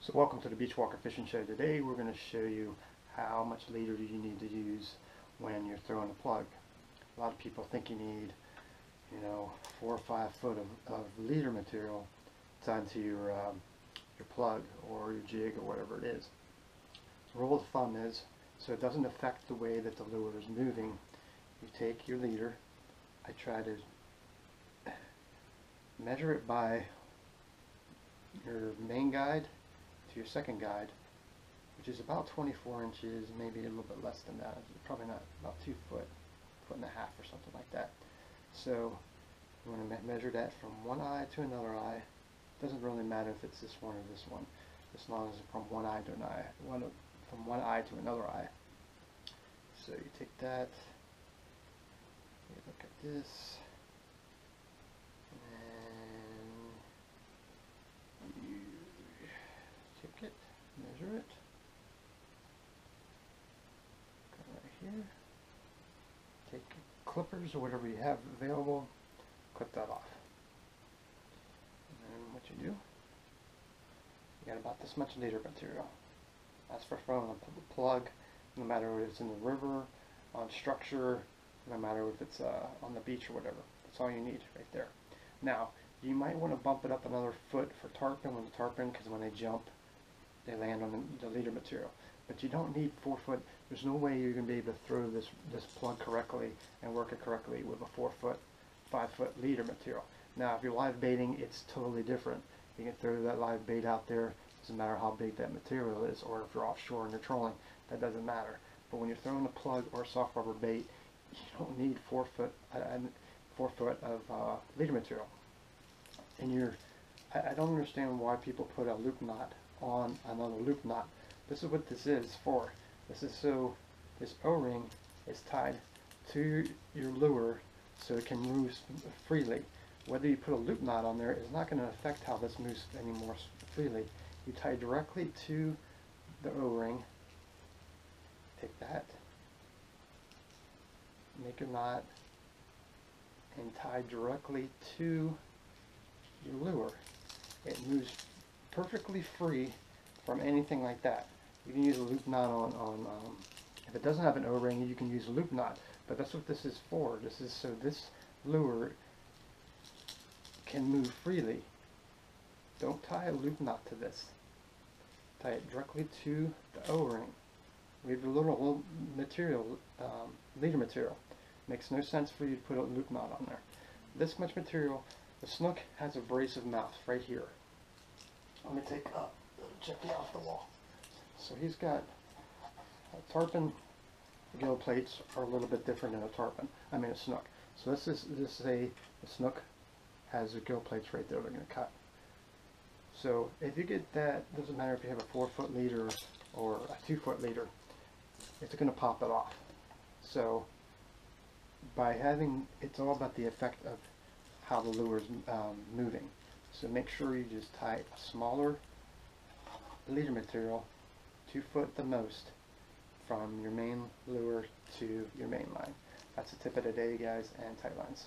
So welcome to the Beach Walker Fishing Show. Today we're going to show you how much leader do you need to use when you're throwing a plug. A lot of people think you need, 4 or 5 foot of leader material tied to your plug or your jig or whatever it is. The rule of thumb is, so it doesn't affect the way that the lure is moving, you take your leader. I try to measure it by your main guide to your second guide, which is about 24 inches, maybe a little bit less than that. Probably not, about 2 foot, foot and a half or something like that. So you want to measure that from one eye to another eye. It doesn't really matter if it's this one or this one, as long as it's from one eye to an eye, from one eye to another eye. So you take that, you look at this, it, measure it, come right here, take clippers or whatever you have available, clip that off. And then what you do, you got about this much leader material. That's for throwing a plug, no matter if it's in the river, on structure, no matter if it's on the beach or whatever. That's all you need right there. Now, you might want to bump it up another foot for tarpon, because when they jump, they land on the leader material. But you don't need 4 foot. There's no way you're going to be able to throw this plug correctly and work it correctly with a 4 foot, 5 foot leader material. Now, if you're live baiting, it's totally different. You can throw that live bait out there. Doesn't matter how big that material is, or if you're offshore and you're trolling, that doesn't matter. But when you're throwing a plug or a soft rubber bait, you don't need 4 foot of leader material. And I don't understand why people put a loop knot on another loop knot. This is what this is for. This is so this O-ring is tied to your lure so it can move freely. Whether you put a loop knot on there is not going to affect how this moves any more freely. You tie directly to the O-ring, take that, make a knot, and tie directly to your lure. It moves perfectly free from anything like that. You can use a loop knot on if it doesn't have an O-ring, you can use a loop knot, but that's what this is for. This is so this lure can move freely. Don't tie a loop knot to this. Tie it directly to the O-ring. Leave a little material, leader material. Makes no sense for you to put a loop knot on there. This much material. The snook has a abrasive mouth right here. Let me check it off the wall. So he's got a tarpon. Gill plates are a little bit different than a snook. So this is a snook has a gill plates right there. They're going to cut. So if you get that, doesn't matter if you have a 4 foot leader or a 2 foot leader, it's going to pop it off. So by having, it's all about the effect of how the lure is moving. So make sure you just tie a smaller leader material, 2 foot the most, from your main lure to your main line. That's the tip of the day, guys, and tight lines.